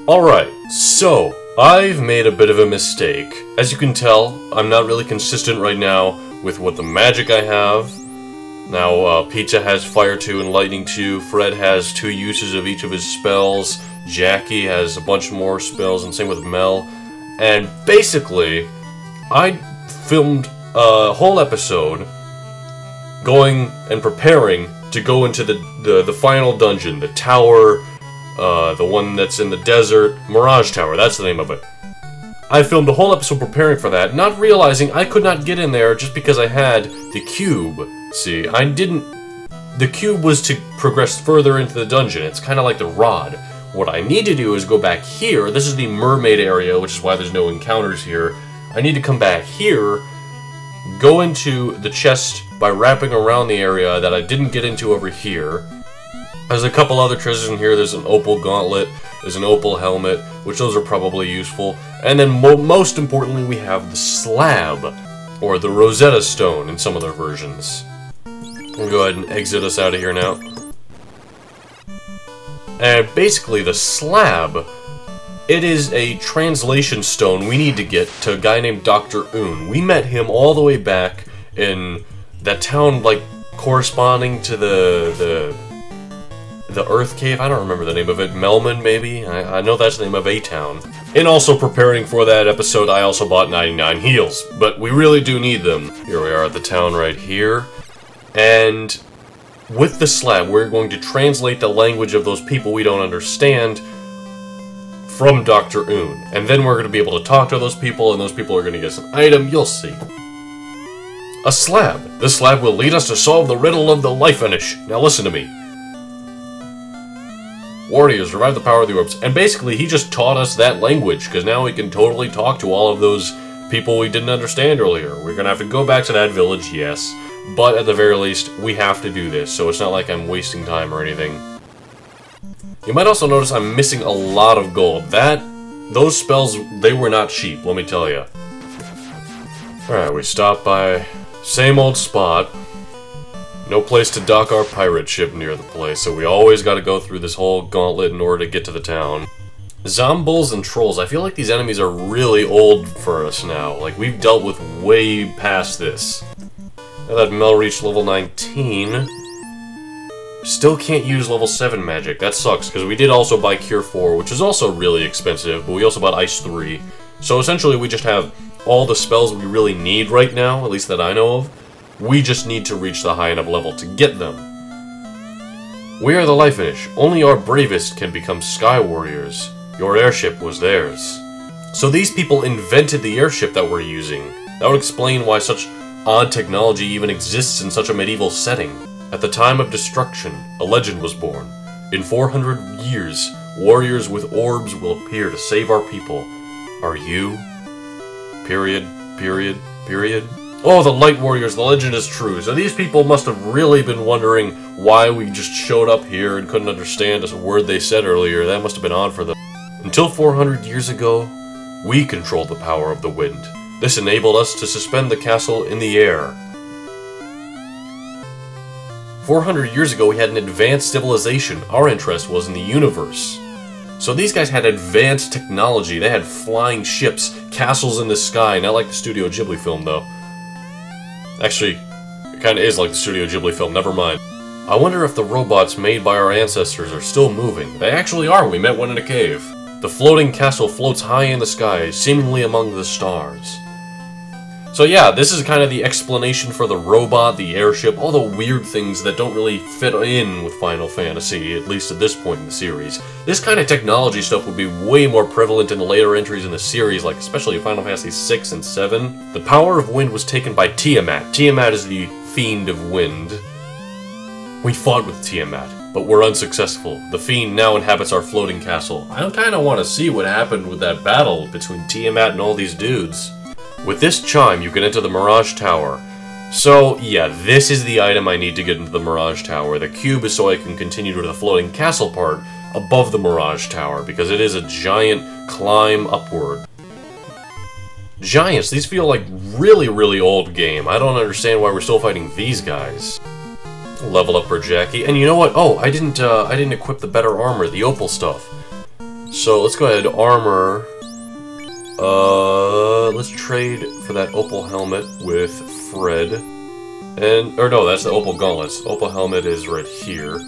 Alright, so, I've made a bit of a mistake. As you can tell, I'm not really consistent right now with what the magic I have. Now, Pizza has Fire 2 and Lightning 2, Fred has 2 uses of each of his spells, Jockey has a bunch more spells, and same with Mel. And basically, I filmed a whole episode going and preparing to go into the final dungeon, the tower, the one that's in the desert, Mirage Tower, that's the name of it. I filmed a whole episode preparing for that, not realizing I could not get in there just because I had the cube. See, the cube was to progress further into the dungeon. It's kind of like the rod. What I need to do is go back here. This is the mermaid area, which is why there's no encounters here. I need to come back here, go into the chest by wrapping around the area that I didn't get into over here. There's a couple other treasures in here. There's an opal gauntlet, there's an opal helmet, which those are probably useful. And then most importantly, we have the slab, or the Rosetta Stone in some of their versions. We'll go ahead and exit us out of here now. And basically, the slab, it is a translation stone we need to get to a guy named Dr. Un. We met him all the way back in that town, like, corresponding to the Earth Cave. I don't remember the name of it. Melman, maybe? I know that's the name of a town. And also preparing for that episode, I also bought 99 heals. But we really do need them. Here we are at the town right here. And with the slab, we're going to translate the language of those people we don't understand from Dr. Un. And then we're going to be able to talk to those people, and those people are going to get some item. You'll see. A slab. This slab will lead us to solve the riddle of the life finish. Now listen to me. Warriors, revive the power of the orbs. And basically, he just taught us that language, because now we can totally talk to all of those people we didn't understand earlier. We're going to have to go back to that village, yes. But at the very least, we have to do this, so it's not like I'm wasting time or anything. You might also notice I'm missing a lot of gold. Those spells, they were not cheap, let me tell you. Alright, we stopped by same old spot. No place to dock our pirate ship near the place, so we always gotta go through this whole gauntlet in order to get to the town. Zombies and trolls, I feel like these enemies are really old for us now. Like, we've dealt with way past this. Now that Mel reached level 19, still can't use level 7 magic. That sucks, because we did also buy Cure 4, which is also really expensive, but we also bought Ice 3. So essentially we just have all the spells we really need right now, at least that I know of. We just need to reach the high enough level to get them. We are the Life Finish. Only our bravest can become Sky Warriors. Your airship was theirs. So these people invented the airship that we're using. That would explain why such odd technology even exists in such a medieval setting. At the time of destruction, a legend was born. In 400 years, warriors with orbs will appear to save our people. Are you? Period, period, period. Oh, the Light Warriors, the legend is true. So these people must have really been wondering why we just showed up here and couldn't understand a word they said earlier. That must have been odd for them. Until 400 years ago, we controlled the power of the wind. This enabled us to suspend the castle in the air. 400 years ago, we had an advanced civilization. Our interest was in the universe. So these guys had advanced technology. They had flying ships, castles in the sky. Not like the Studio Ghibli film, though. Actually, it kind of is like the Studio Ghibli film, never mind. I wonder if the robots made by our ancestors are still moving. They actually are, we met one in a cave. The floating castle floats high in the sky, seemingly among the stars. So yeah, this is kind of the explanation for the robot, the airship, all the weird things that don't really fit in with Final Fantasy, at least at this point in the series. This kind of technology stuff would be way more prevalent in the later entries in the series, like especially Final Fantasy 6 and 7. The power of wind was taken by Tiamat. Tiamat is the fiend of wind. We fought with Tiamat, but were unsuccessful. The fiend now inhabits our floating castle. I kind of want to see what happened with that battle between Tiamat and all these dudes. With this chime, you can enter the Mirage Tower. So, yeah, this is the item I need to get into the Mirage Tower. The cube is so I can continue to the floating castle part above the Mirage Tower, because it is a giant climb upward. Giants, these feel like really, really old game. I don't understand why we're still fighting these guys. Level up for Jockey. And you know what? Oh, I didn't equip the better armor, the opal stuff. So let's go ahead, armor. Let's trade for that opal helmet with Fred. Or no, that's the opal gauntlets. Opal helmet is right here.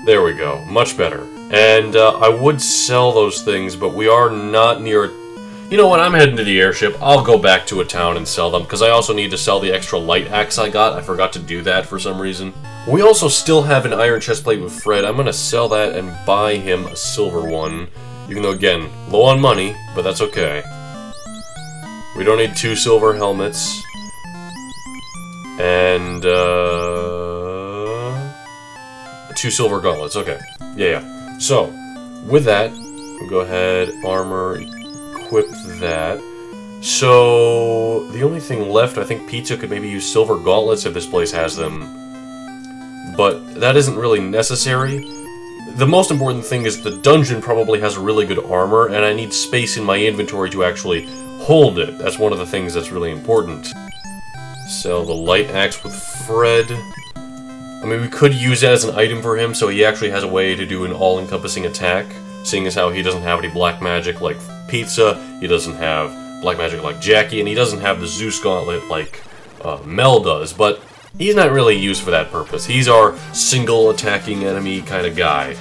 There we go, much better. And I would sell those things, but we are not near... You know what, I'm heading to the airship. I'll go back to a town and sell them, because I also need to sell the extra light axe I got. I forgot to do that for some reason. We also still have an iron chestplate with Fred. I'm going to sell that and buy him a silver one. Even though, again, low on money, but that's okay. We don't need 2 silver helmets. And, 2 silver gauntlets, okay. Yeah. So, with that, we'll go ahead, armor, equip that. So, the only thing left, I think Pizza could maybe use silver gauntlets if this place has them. But that isn't really necessary. The most important thing is the dungeon probably has really good armor, and I need space in my inventory to actually hold it. That's one of the things that's really important. Sell the light axe with Fred. I mean, we could use it as an item for him, so he actually has a way to do an all-encompassing attack, seeing as how he doesn't have any black magic like Pizza, he doesn't have black magic like Jockey, and he doesn't have the Zeus gauntlet like Mel does, but he's not really used for that purpose. He's our single attacking enemy kind of guy.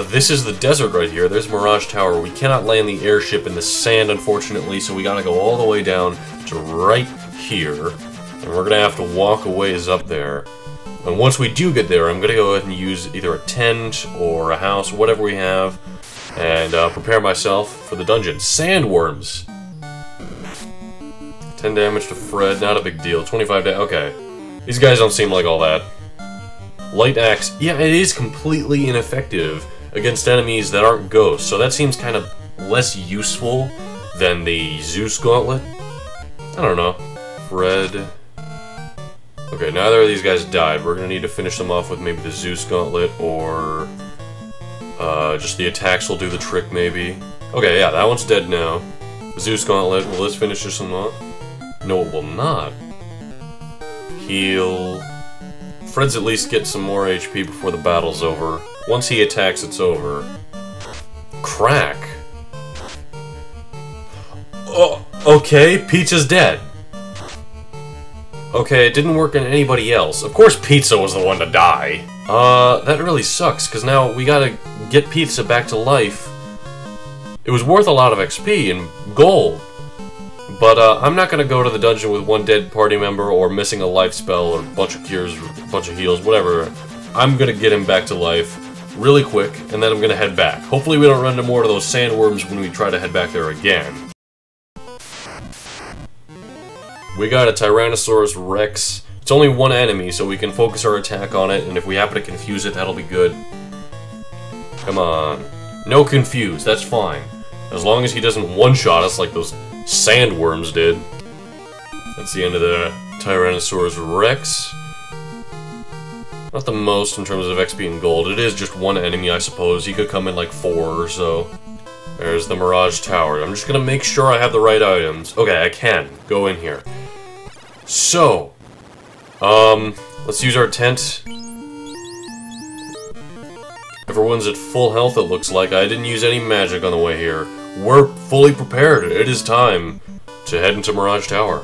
This is the desert right here. There's Mirage Tower. We cannot land the airship in the sand, unfortunately, so we gotta go all the way down to right here. And we're gonna have to walk a ways up there. And once we do get there, I'm gonna go ahead and use either a tent or a house, whatever we have, and prepare myself for the dungeon. Sandworms! 10 damage to Fred, not a big deal. 25 damage, okay. These guys don't seem like all that. Light axe, yeah, it is completely ineffective against enemies that aren't ghosts, so that seems kind of less useful than the Zeus gauntlet. I don't know. Fred. Okay, neither of these guys died. We're gonna need to finish them off with maybe the Zeus gauntlet, or just the attacks will do the trick, maybe. Okay, yeah, that one's dead now. The Zeus gauntlet, will this finish this one off? No, it will not. Heal. Fred's at least get some more HP before the battle's over. Once he attacks, it's over. Crack. Oh, okay, Pizza's dead. Okay, it didn't work on anybody else. Of course Pizza was the one to die. That really sucks, because now we gotta get Pizza back to life. It was worth a lot of XP and gold. But, I'm not gonna go to the dungeon with one dead party member or missing a life spell or a bunch of cures or a bunch of heals, whatever. I'm gonna get him back to life really quick, and then I'm gonna head back. Hopefully we don't run into more of those sandworms when we try to head back there again. We got a Tyrannosaurus Rex. It's only one enemy, so we can focus our attack on it, and if we happen to confuse it, that'll be good. Come on. No confuse, that's fine. As long as he doesn't one-shot us like those sandworms did. That's the end of the Tyrannosaurus Rex. Not the most in terms of XP and gold. It is just one enemy, I suppose. He could come in like 4 or so. There's the Mirage Tower. I'm just gonna make sure I have the right items. Okay, I can go in here. So, let's use our tent. Everyone's at full health, it looks like. I didn't use any magic on the way here. We're fully prepared. It is time to head into Mirage Tower.